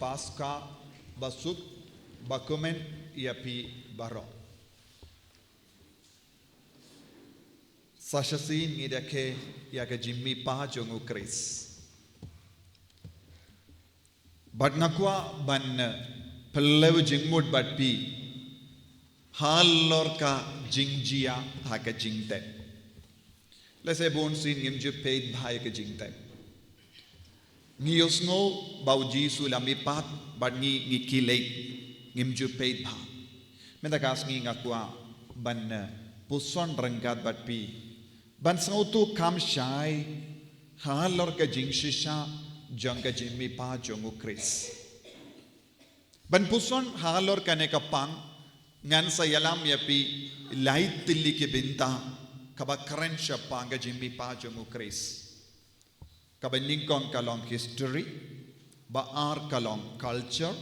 Pasca Basuk Bakumen Yapi Baro Sashasin Idake Yaka Jimmy Pajongu Chris Badnakwa Ban Pelew Jingmud Badpi Halorka Jingjia Haka Jingte Let's say Bonsin Yimju paid Hayaka Jingte Ngiyosngo Bauji Sulamipat Badni Nikilate Ngimju paid Ba Metakas Ngakwa Ban Puson Rangat Badpi Ban Sautu Kam Shai Halorka Jingshisha Jonga Jimmy Pa Jongu Chris Ban Puson Halorka Nekapang Ngan Sayalam Yapi Light Tiliki Binta Kabakaren Shapanga Jimmy Pa Jongu Chris Kabaningkong Kalong History Baar Kalong Culture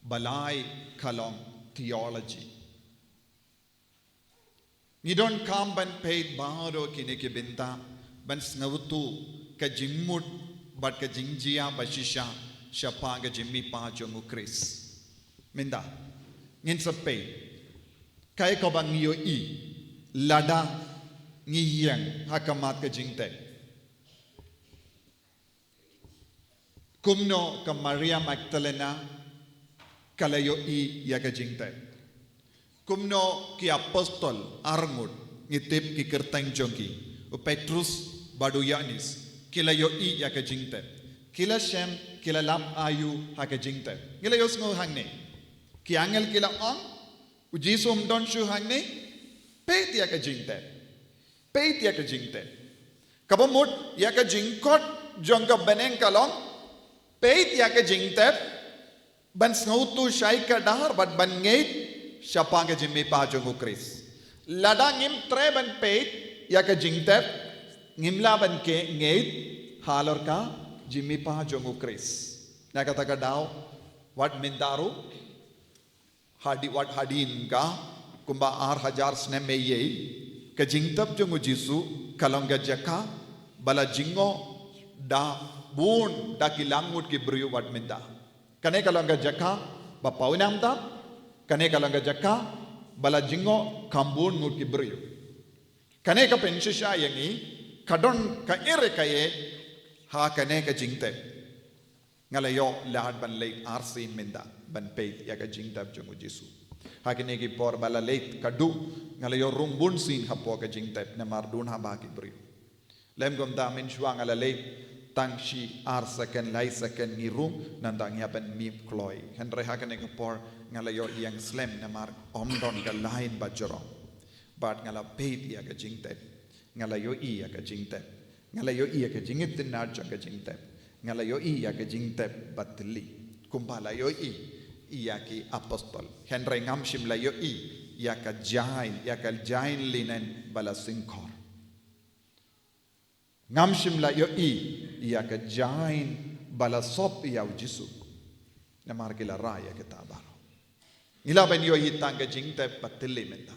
Balai Kalong Theology You don't come and pay Baro Kiniki Binta Ban Snautu Kajimut But Kajingjia Bashisha Shapanga Jimmy Pa Jongu Chris Minda Nginsa pay Kai Kobang Yo E Lada Ngiyang Hakamat Kajingte Kumno ka Maria Magdalena Kalayo E Yakajingte Kumno ki Apostol Armud Ngitip ki Kertang Jongi O Petrus Baduyanis Kilayo E Yakajingte Kila Shem Kila Lam Ayu Hakajingte Kila Yosngo Hangne Ki Angel Kila On Ujisum Don Shu Hangne Peit Yakajingte Peit Yakajingte Kabamut Yakajingkot Jonga Beneng Kalong Peit Yakajingte Ban Snautu Shaika Dar But Ban Ngate Shapanga Jimmy Pa Jongu Chris Lada Ngim Treban Peit Yakajingte Ngimla Ban Ke Ngate Halorka Jimmy Pa Jongu Chris Nakataka Dao What Mindaru What Hadin Ka Kumba Ar Hajar Snemeye Kajingtab Jongu Jisu Kalonga Jaka Bala Jingo Da Boon Da Kilangmut Ki Briyu Wat Minda Kane Kalonga Jaka Ba Paunamda Kane Kalonga Jaka Bala Jingo Kambun Mut Ki Briyu Kane Ka Penshisha Yangi Kadon Ka Erekaye Ha Kane Ka Jingte Ngalayo Lahad Ban Late Arsin Minda Ban Peit Yaka Jingtab Jongu Jisu Hakinegi por bala late kadu ngalayo rumbun sin hapo ka jingtep na mardun ha baki bri lem gom da min shwang ala late tangshi ar second lai second ni room nandang yapen mi kloy henre hakinegi por ngalayo yang slam na mar omdon ka lain bajoro bat ngala peit ya ka jingtep ngalayo I ya ka jingtep ngalayo I ya ka jingit na ka jingtep ngalayo I ya ka jingtep batli kumbala yo I Iyaki apostol Henry Ngamshim la yo I Yaka jain linen bala sinkor Ngamshim la yo I Yaka jain bala sop yaw jisu Namar kila raya kitabaro Ila ben yo hitanga jingte patili menta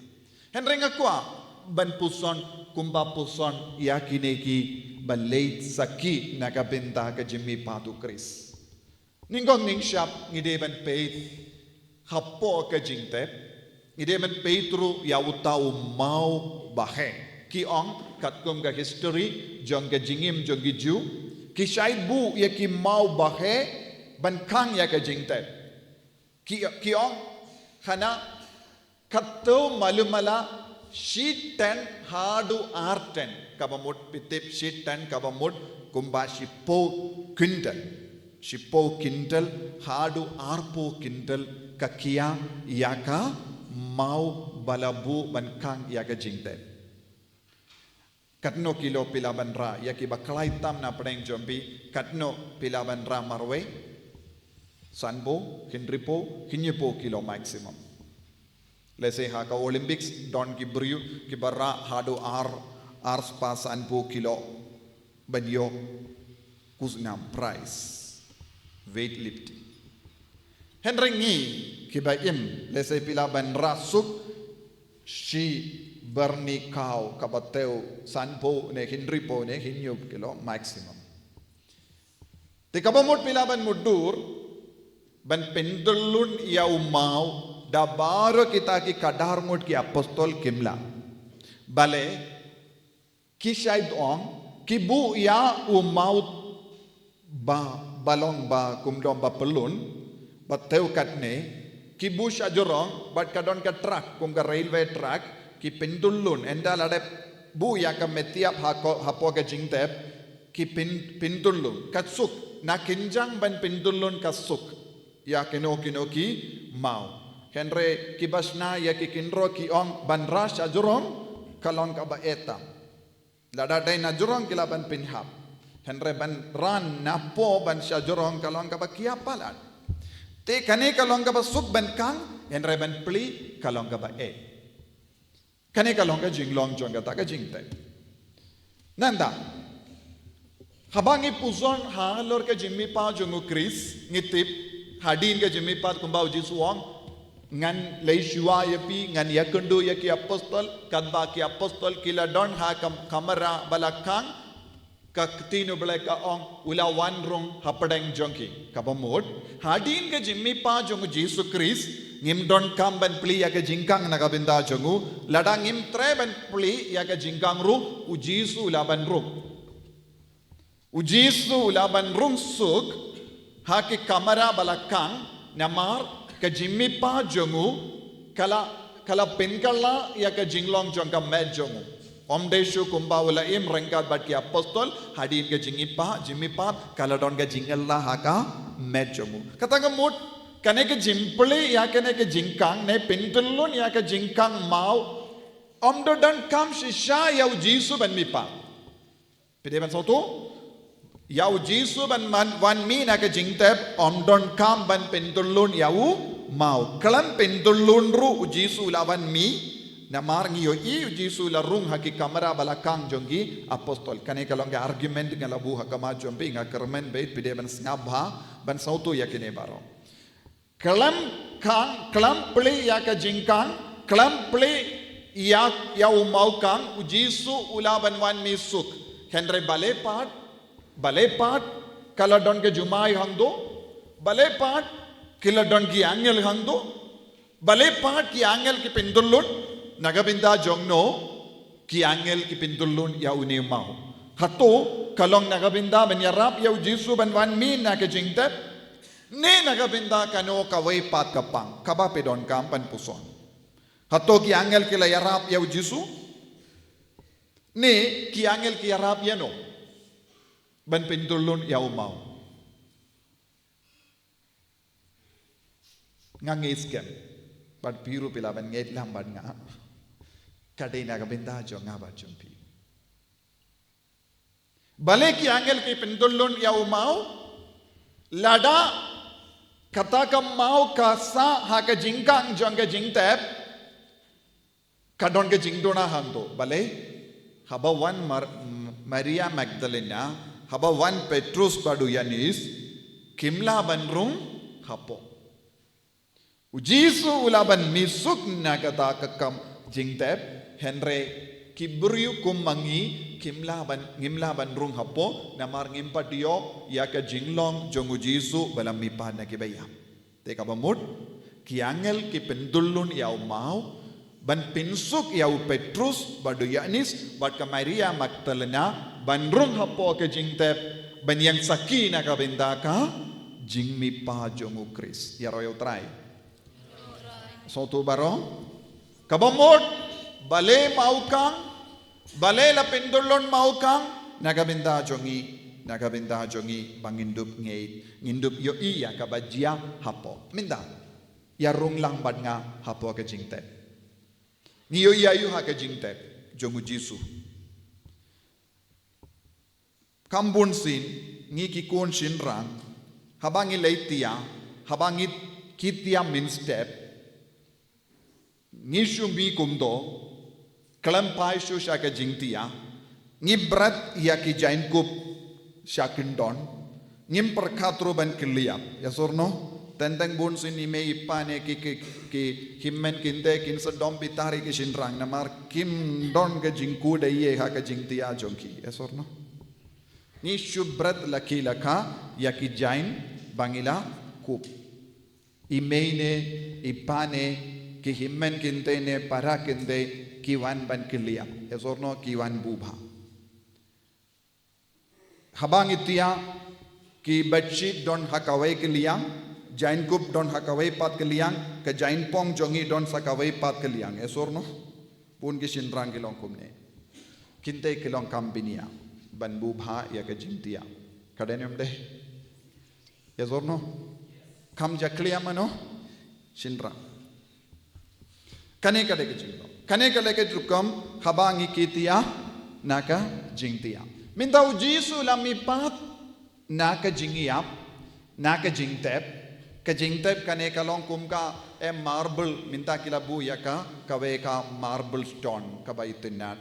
Henry ngakwa ban puson kumba puson Yaki neki ban late saki nakabinta ka Jimmy Patu Chris Ningong ning shop ngideban peit hapo ka jingtep ngideban peitru yautau mau bahe ki ong katkum ka history jong ka jingim jong ki ju ki shaid bu ya ki mau bahe ban kang ya ka jingtep ki ong khana katto malumala sheet 10 hadu r10 kabamut pitip sheet 10 kabamut kumbashi po quintal Shipo kintal, hadu arpo kintal, kakia yaka mau balabu bankang yaka jingte. Katno kilo pilaban ra yaki baklay tam na prank jombi katno pilaban ra marwe sanbo kinripo kinyepo kilo maximum. Let's say haka Olympics don kibriyu kibarra hadu ar spa sanbo kilo banyo kusnam price. Weightlifting. Henry ngi kibaim lesay pila ban rasuk shi berni kau kabateu sanpo ne hinripo ne hinyub kilo maximum. Te kabamut pila ban mudur ban pendulun ia umau da baro kita ki kadarmut ki apostol kimla bale ki shaid ong ki bu ia umau ba balong ba kumdom ba pelun ba teu katne ki bu shajorong bat kadon ka truck kum ka railway track ki pendulun endal ade bu ya ka metiap hapo ka jingtep ki pendulun katsuk na kinjang ban pendulun kasuk ya kino ki mau henre ki basna ya ki kinro ki ong ban ras ajurong kalong ka ba etam lada dai na jurong kila ban pinhap henre ban ran napo ban sajurong kalong ka ba kiapalan te kane kalong ka ba suk ban kang henre ban pli kalong ka ba kane kalong ka jinglong jong ka ta ka jingte nanda habangi puzon halor ka jimmi pa jongu kris ngitip hadin ka jimmi pa kumbau jisuong ngan leishua yapi ngan yakundu yaki apostol kadba ki apostol kila don ha kamera balakang kaktino balaka ong ula wanrong hapadang jongki kabamod hadin ka jimmi pa jongu jisu kris ngim don kam ban pli ya ka jingkang nakabinda jongu ladang ngim tre ban pli ya ka jingkang ru ujisu laban ru ujisu laban rum suk haki kamera balakang namar ka jimmi pa jongu kala penkala ya ka jinglong jong ka med jongu omdeshu kumba wala im rengkat bat ki apostol hadin ka jimmi pa kala don ka jingalla haka med jongu katanga mut kane ka jimpli ya kane ka jingkang ne pentulun ya ka jingkang mau omdo dan kam shisha ya jisu ban mi pa pide ban soto yau jisu ban wan mi na ka jingtep omdon kam ban pentulun yau mau kalam pentulun ru jisu lawan mi namar ngiyo i jisu la rung haki kamera balakang jonggi apostol kane kalong ga argument ngala bu hakama jombi nga kermen bait pide ban snabha ban sautu yakine baro kalam pli ya ka jingkang kalam pli ya umau kang jisu ulaban wan mi suk henre bale part kala don ke jumai hangdo bale part kila don ki angel hangdo bale part ki angel ki pendulun nagabinda jongno ki angel ki pendulun ya uni mau hato kalong nagabinda ben yarap ya jisu ban wan mi na ke jingtep ne nagabinda kano kawai pat kapang kaba pedon kampan puson hato ki angel ki la yarap ya jisu ne ki angel ki yarap ya no ban pendulun ya umau ngangiskem bat piru pila ban ngait lambat nga kadai nagabinda jo nga ba jumpi bale ki angel ki pendulun ya umau lada kata kam mau kasa ha ka jingkang jong ka jingtep kadon ka jingdona hando bale haba wan Maria Magdalena haba wan Petrus badu yanis kimla banrung hapo ujisu ulaban misuk nagata kakam jingtep henre kibriu kumangi ngimla ban rung hapo namar ngimpadiyo ya ka jinglong jongu jisu balam mipa na kibaya teka bamut ki angel ki pendulun ya mau ban pinsuk ya Petrus badu yanis bat ka Maria Magdalena ban rung hapo ka jingtep ban yang sakina ka bendaka jingmi pa jongu Kris ya royo try soto baro kabamot bale maukang bale la pendulon maukang nagabinda jongi bangindup ngindup yo iya kabajia hapo minda ya rung lang bad nga hapo ka jingtep niyo iya yu ha ka jingtep jongu jisu kambun sin ngi ki kon sin rang habangi leitia habangi kitia min step ngishu mi kumdo kelampai shu shaka jingtia ngibrat ya ki jain kup shakindon ngim perkatro ban kiliap ya sorno tentang bun sini me ipane ki himmen kinte kin sedom pitari ki sinrang namar kim don ke jingku de ye ha ka jingtia jongki ya sorno ni shubrat laki laka ya ki jain bangila kup Imene, ipane, ki himmen kintene, parakinte, ki wan ban kilia. Yes or no, ki wan bubha. Habang itia, ki bedsheet don hakaway kiliang, jain kup don hakaway pat kiliang, ka jain pong jongi don sakaway pat kiliang. Yes or no? Pun ki shinrang kilong kumne. Kinte kilong kambinia, ban bubha ya ka jintia. Kadenyam deh. Yes or no? Kam jakliya mano? Shinrang. Kane kade ke jinglo. Kane kade ke jukam habang ikitia, naka jingtia. Minta ujisu lamipat, naka jingiap, naka jingtep, ka jingtep kane kalong kumka marble minta kilabu yaka kawe ka marble stone kabaitinat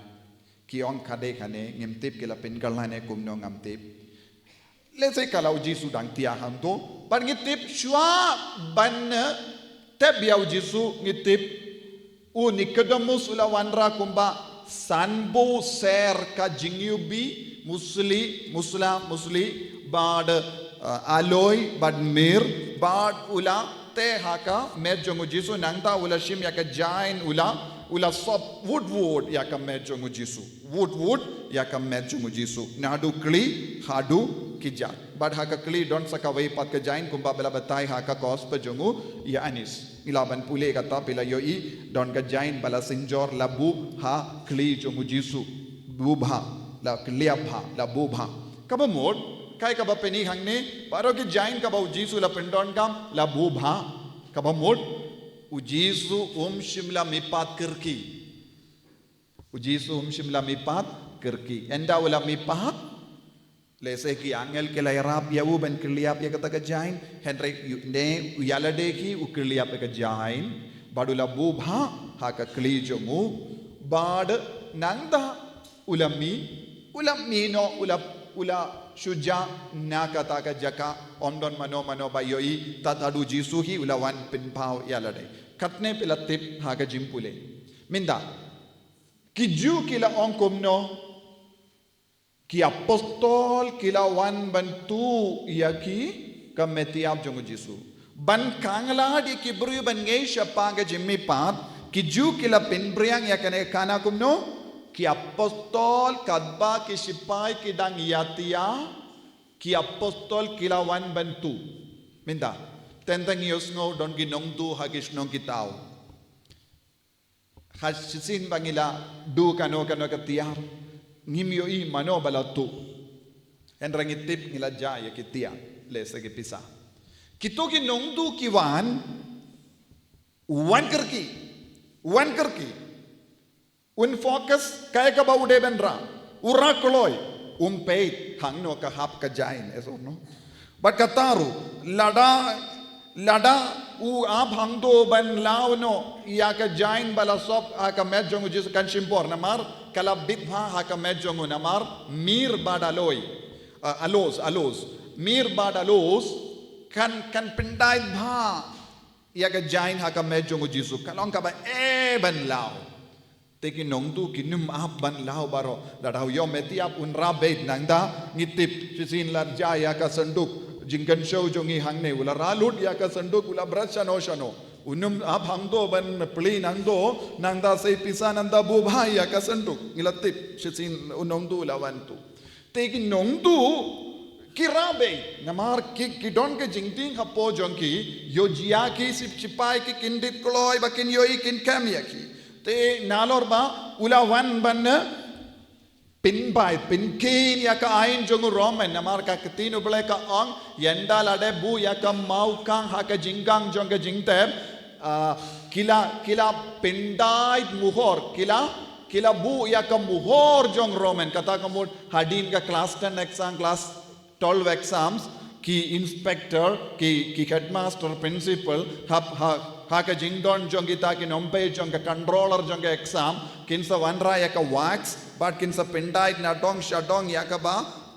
kiong kade kane ngimtip kila pinkalane kumno ngamtip. Let's say kalau ujisu dang tiaham to, but ngitip shwa ban tep ya ujisu ngitip Nicodemus ulawanra kumba sanbo ser ka jingyubi musli bad aloy bad mir bad ula te haka mer jongu jisu nangta ula shim yaka jain ula sop wood yaka mer jongu jisu wood yaka mer jongu jisu nadu kli hadu kijat bad haka kli don saka way pat ka jain kumba bela batai haka kos pa jongu ya anis ilaban pule kata pila yoi don ka jain bala sinjor labu ha kli jongu jisu bubha la kliabha la bubha kaba mod kai kaba peni hangne paro ki jain kaba ujisu la pendon kam la bubha kaba mod ujisu shimla mipat kirki ujisu shimla mipat kirki enda wala mipat lese ki angel ke lairap yawu ben kliap ya kata ka jain henry ne uyalade ki ukliap ka jain badula bubha ha ka kli jomu bad nangda ulami no ula shuja na kata ka jaka omdon mano bayoi tatadu jisuhi ulawan pinpau yalade katne pilatip ha ka jimpule minda kiju kila onkomno ki apostol kila wan bantu yaki kametiap jongu jisu ban kangla di kibru ban ngei shapanga jimmi pat kiju kila pinbriang yakane kana kumno ki apostol kadba ki sipai ki dang yatia ki apostol kila wan bantu minda tentang yosngo don ginong tu hagis nong kitao hasisin bangila du kano katiar ngimyo i mano balatu enrang itip ngila jaya kitia lesa ki pisa kito ki nongdu ki wan karki un focus kaya ka baude benra ura koloy peit hangno ka hap ka jain eso no but kataru lada ab hangdo ban launo ya ka jain bala sop ka medjong jis kan shimpor namar kala bidha ha ka medjong namar mir badaloy alos mir badalos kan pindai bha ya ka jain ha ka medjong jisu kalong ka ba ban lao teki nong tu kinum ab ban lao baro dadau yo metiap unra bait nangda ngitip sisin lar jaya ka sanduk jingkan show jongi hangne ula ralut ya ka sanduk ula brashano unum ab hangdo ban pli nangdo nangda sei pisa nanda bubha ya ka sanduk ilatip sisin unong tu lawantu teki nong tu kirabe namar ki don ke jingting hapo jonki yo jia ki sip chipai ki kindit kloy bakin yo ikin kamya ki te nalor ba ula wan ban pinkin ya ka ain jongu roman namar ka ketinu bele ka ong yenda lade bu ya ka mau kang ha ka jinggang jong ka jingtep kila pindai muhor kila bu ya ka muhor jong roman kata kamud hadin ka class 10 exam class 12 exams ki inspector ki headmaster principal ha ka jingdon jong kita ki nompe jong ka controller jong ka exam kinsa wanra ya ka wax but kinsa pindai na dong shadong ya ka ba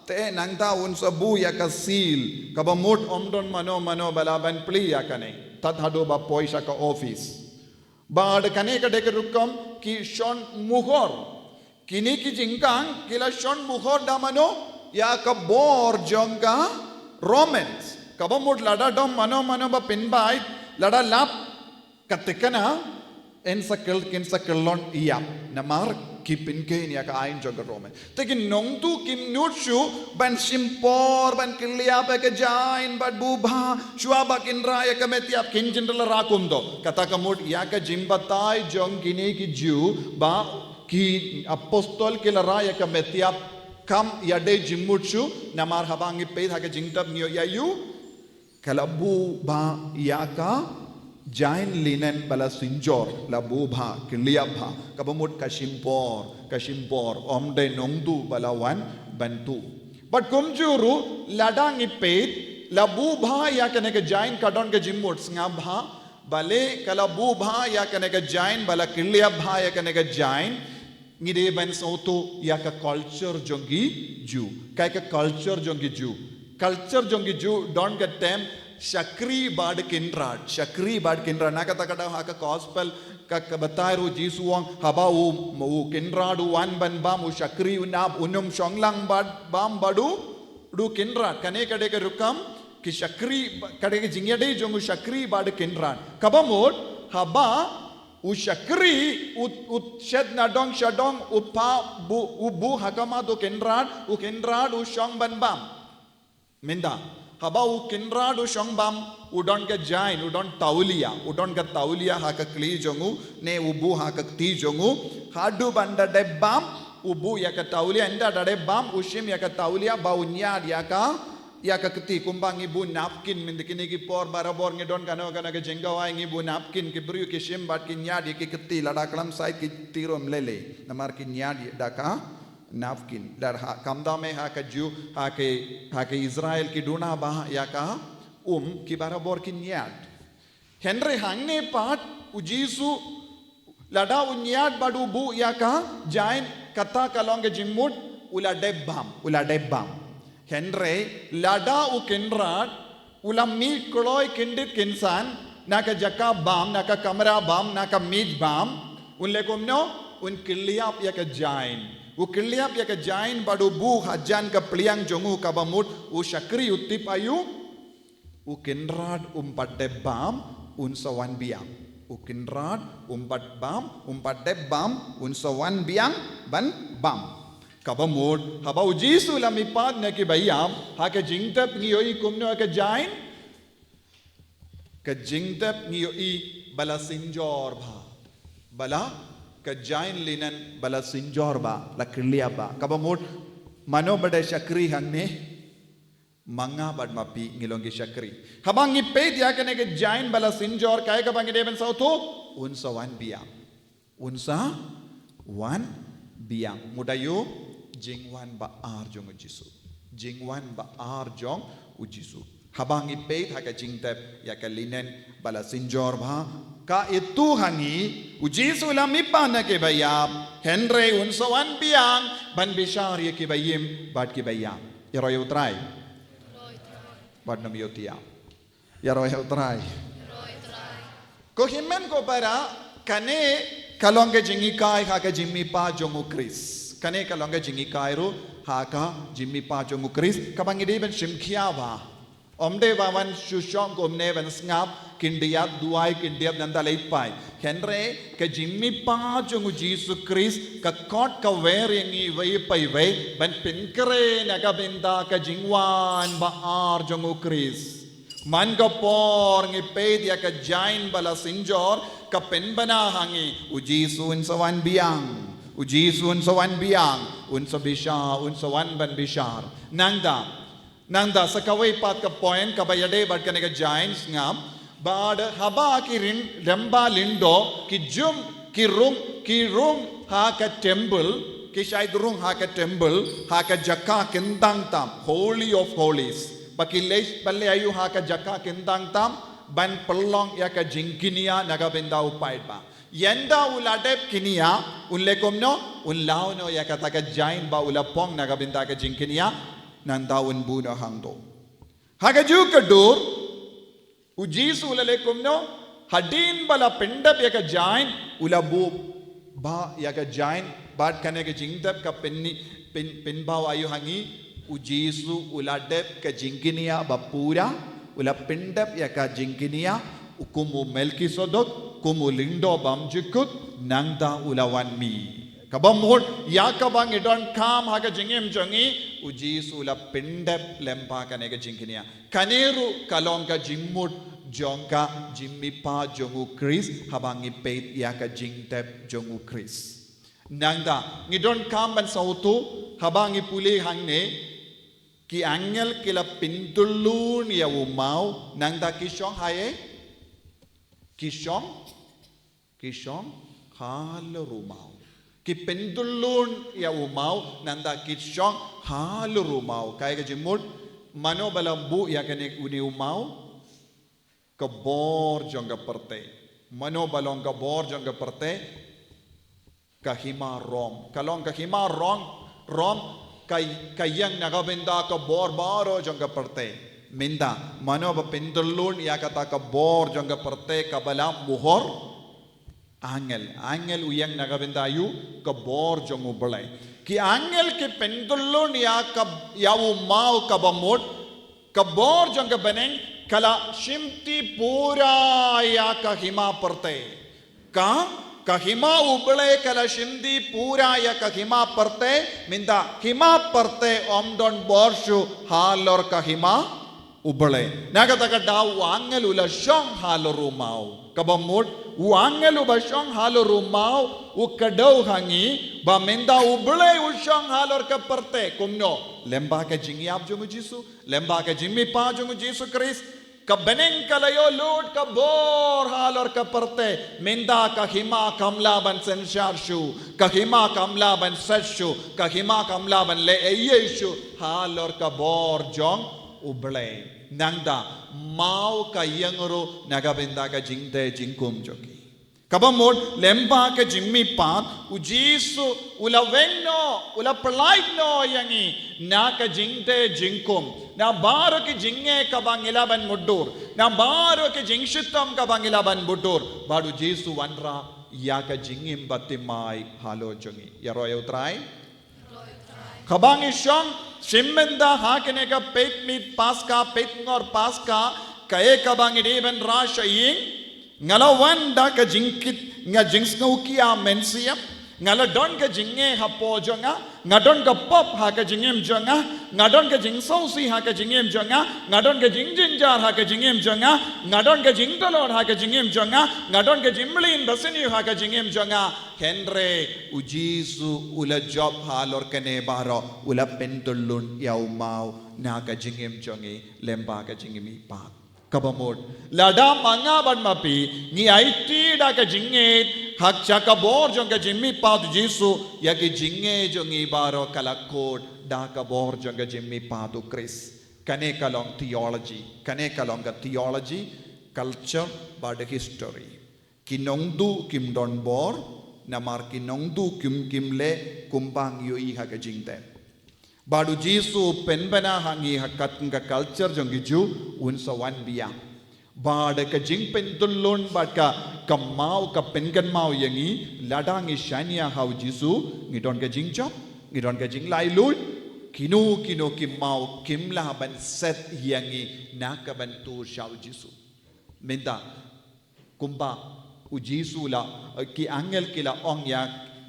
te nangta un sabu ya ka seal ka ba mut omdon mano balaban pli ya ka ne tat hado ba poisa ka office bad kane ka dek rukam ki shon muhor kini ki jingkang kila shon muhor da mano ya ka bor jong ka romans ka ba mut lada dom mano ba pinbai lada lap katikana en sa kelon iap namar kipin ke ni aka ain jong rome tekin nong tu kim nuchu ban simpor ban kilia pa ke jain bat bubha chua bakin ra ya kametiap kin jindal rakum do kata kamut ya ka jimbatai jong kini ki ju ba ki apostol ke ra ya kametiap kam yade jimuchu namar habangi pe ha ke jingtab nyo ya yu kalabu ba ya ka Jain linen bala sinjor la bubha kiliabha kabamut kashimpor omde nongdu bala wan bantu but kumjuru ladang ipet la bubha ya kaneka jain kadon ke jimmut ngabha bale kala bubha ya kaneka jain bala kiliabha ya kaneka jain ngide ban soto ya ka culture jongi ju kai ka culture jongi ju don't get them Shakri bad kinrad nakata kada haka gospel ka batairu jisuang haba u kinrad wan ban bam u shakri unab unum shonglang bad bam badu du kinrad kane kade ke rukam ki shakri kade ke jingyade jongu shakri bad kinrad kabamot haba u shakri u shed nadong shadong u pa bu hakama do kinrad u shong ban bam minda haba u kinrad u shongbam u don't get jain u don't taulia haka kli jongu ne ubu haka ti jongu hadu banda de bam ubu yaka taulia enda dade bam ushim yaka taulia ba unyad yaka kti kumbang ibu napkin mindikini ki por barabor ngedon kano ke jengawa ibu napkin ki bru ki shim bat ki nyad ki kti ladaklam sai ki tirom lele namar ki nyad daka napkin dar kamda me haka ju hake Israel ki duna bah yaka ki barabor ki nyad henry hangne pat ujisu lada unyad badu bu yaka jain kata kalonge jimmut ula debam henry lada u kinrad ula mi kloy kindit kinsan naka jaka bam naka kamera bam naka mij bam unle komno un kiliap yaka jain u kiliap ya ka jain badu bu hajan ka pliang jongu ka bamut u shakri utip ayu u kinrad umpat bam un sawan biang u kinrad umpat bam un sawan biang ban bam ka bamut haba u jisu lamipad na ki bayam ha ka jingtap ngiyoi kumno ka jain ka jingtap ngiyoi bala sinjor bha bala ka jain linen bala sinjor ba la kirlia ba kabamut mano bade shakri hangne manga bad mapi ngilongi shakri habangi pe dia kane ke jain bala sinjor kai ka bangi deben sauto unsa wan biang mudayo jingwan ba ar jong ujisu habangi pe haka jingtep ya ka linen bala sinjor ba ka itu hangi ujisu lamipa na ke bayam henry unsawan biang ban bishar ye ke bayim bat ke bayam yaro utrai bat nam yotia yaro utrai ko himen ko para kane kalonge jingi kai haka jimmi pa jongu kris kane kalonge jingi kai ru haka jimmi pa jongu kris kabangi de ben shimkhiawa omde bawan shushong komne ban snap kindiat duai kindiat nandalai pai henry ke jimmi pa jongu jisu kris ka kot ka weringi vai pai vai ban pinkre naga binda ka jingwan ba ar jongu kris man ka por ngi pe dia ka jain bala sinjor ka penbana hangi ujisu sawan biang unsa bishar ban bishar nangda sa kawai pat ka point ka bayade bat ka nega giants ngam bad haba ki remba lindo ki jum ki rung ha ka temple ki shaid rung ha ka temple ha ka jakka kindang tam holy of holies bakilesh balle ayu ha ka jakka kindang tam ban pelong ya ka jingkinia naga benda upaid ba yenda uladep kinia unlekomno unlauno ya ka ta ka giant ba ulapong naga benda ka jingkinia nandawin buno hangdo hagaju kadur ujisu ulalekumno hadin bala pendap yaka jain ulabu ba yaka jain bad kane ke jingdap ka penbaw ayu hangi ujisu uladep ka jinginia bapura ula pendap yaka jinginia kumu Melkisedek, kumu lindo bamjikut, nangda ulawan mi. Kabamod, yakabang idon kam haga jingim jongi, ujis ula pindep lempa kanega jinkinia. Kaneru kalonga jimmut jonga jimmipa jongu Chris, habangi peit yaka jingtep jongu Chris. Nangda, ngidon kam ban sautu, habangi puli hangne, ki angel kila pintulun ya umau, nangda kishong haye, kishong halo rumau. Ki pendulun ya umau nanda kishong halu rumau kaya ka jimud mano balambu ya kene uni umau kabor jongga perte mano balong kabor jongga perte kahima rom kalong kahima rom kayang nagabenda kabor baro jongga perte minda mano ba pendulun ya kata kabor jongga perte kabala muhor Angel uyang nagabendayu kabor jongu balay. Ki angel ki pendulun ya umau kabamot kabor jong kabeneng kala shimti pura ya kahima perte. Kahima ubale kala shimti pura ya kahima perte minda hima perte omdon borshu halor kahima ubale. Nagataka daw angel ula shong halor umau. Kabamot uangelu bashong halo rumau ukadau hangi ba menda ubule ushong halor ka perte kumno lemba ka jingiap jongu Jisu lemba ka jimmi pa jongu Jisu Christ ka beneng kalayo lord ka bor halor ka perte menda ka hima kamla ban sensharshu ka hima kamla ban seshu ka hima kamla ban le eyeshu halor ka bor jong ubule nangda mau kayangoro nagabenda ka jingte jingkum joki kabamod lemba ka jimmi pat ujisu ula venno ula palaitno yangi na ka jingte jingkum na baro ki jinge ka bangilaban mudur na baro ki jingshittam ka bangilaban mudur badu jisu wanra ya ka jingim batimai halo jongi yaro utrai kabang isyong Shimmenda hakenega peit mit paska peit ngor paska kae kabangi deben rasha ying ngalawan da ka jingkit nga jingsnau kia mensiap ngala don ka jinge hapo jonga ngadon ka pop ha ka jingem jonga ngadon ka jingsau si ha ka jingem jonga ngadon ka jingjinjar ha ka jingem jonga ngadon ka jingdolor ha ka jingem jonga ngadon ka jimlin basini ha ka jingem jonga henre ujisu ula job halor kane baro ula pentulun yaumau na ka jingem jongi lemba ka jingemi pat kabamod lada manga ban mapi ni IT da ka jinget hak chaka bor jong ka jimmi pat jisu ya ki jinge jongi baro kalakod da ka bor jong ka jimmi patu Chris kane kalong theology culture but history kinongdu kim don bor namar kinongdu kim le kumbang yoi ha ka jingte badu jisu penbana hangi hakat nga culture jongi ju unsa wan biya bad ka jing pentulun bad ka kamau ka pengan mau yangi ladangi shania hau jisu ngidon ka jing chop ngidon ka jing lai lut kino kimau kimla ban set yangi naka ban tu shau jisu menda kumba ujisu la ki angel kila ong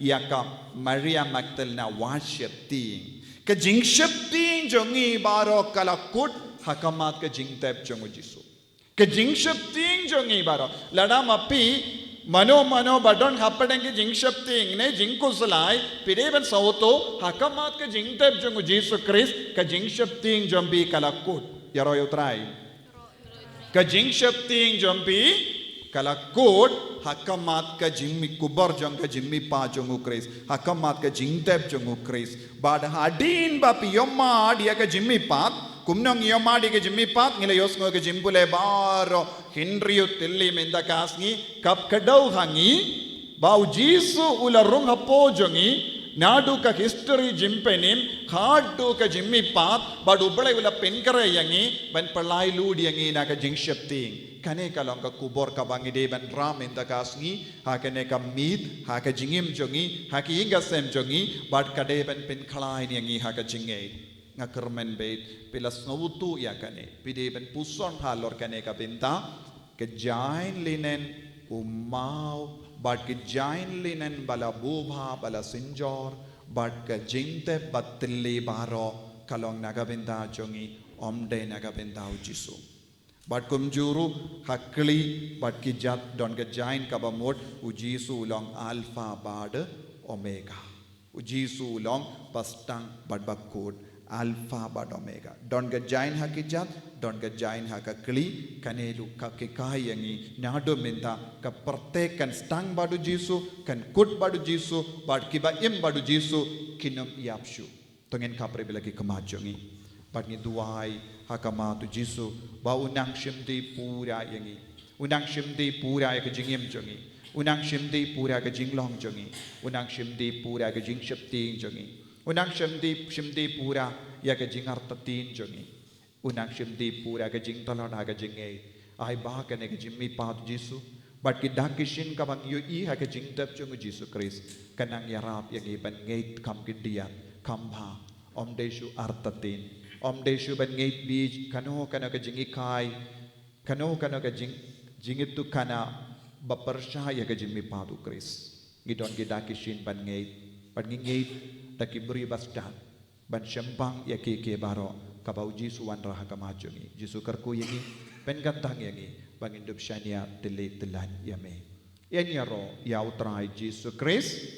ya ka Maria Magdalena worship ting ka jingship ting jongi baro kalakut hakamat ka jingtep jongu Jisu ka jingship ting jongi baro lada mapi mano badon hapadengi jingship ting ne jingkusalai pideban sauto hakamat ka jingtep jongu Jisu Christ ka jingship ting jombi kalakut yaro yutrai ka jingship ting jombi kalakut hakamat ka jimmi kubar jong ka jimmi pa jongu Chris hakamat ka jingtep jongu Chris bad hadin ba piyoma dia ka jimmi pat kumnong yoma dia ka jimmi pat ngila yosngo ka jimbule baro hinriu tilli menda kasngi kap kadau hangi bau jisu ula rung hapo jongi nadu ka history jimpenim hadu ka jimmi pat bad ubale ula penkare yangi ban palai ludi yangi na ka jingship ting kane kalong ka kubor ka bangide ban ram inda kasngi ha kane ka meat ha ka jingim jongi ha ki inga sem jongi bad kade ban pin khalai yangi ha ka jinge nga kermen bet pilas nawutu ya kane pide ban puson halor kane ka binta kejain linen umau bat kejain linen bala buba bala sinjor bat kejinte batilli baro kalong nagabenda jongi omde nagabenda ujisu bat kumjuru hakli bat kijat don kejain kabamot ujisu long alpha bad omega ujisu long pastang bat bakut alpha bad omega don kejain hakijat don kejain hakakli kanelu kakikayangi nado minta ka pertekan stang badu jisu kan kut badu jisu bad kiba im badu jisu kinum yapshu tongen kapre bilagi kemajongi bad ni duai hakama tu jisu ba unang shimdi pura yangi unang shimdi pura ya kejingim jongi unang shimdi pura ka jinglong jongi unang shimdi pura ka jingshapti jongi unang shimdi pura ya ka jingartatin jongi unang shimdi pura ka jingtalon ha ka jingay ay ba ka ne ka jimmi pa jisu bat ki dakishin ka bang yu i ha ka jingtap jongi jisu Kris kanang yarap yang iban ngait kam kidian kambha omdeshu artatin omdeshu ban ngait bij kano ka jingikai kano ka jingitu kana baparsha ya ka jimmi pa tu Kris ngidon ki dakishin ban ngait ban ngait takibri bastan ban syambang ya ke baro kabau jisu wan raha kamajongi jisu karku yangi pen gantang yangi bangin dup syania telit telan yame yan yaro ya utrai jisu Kris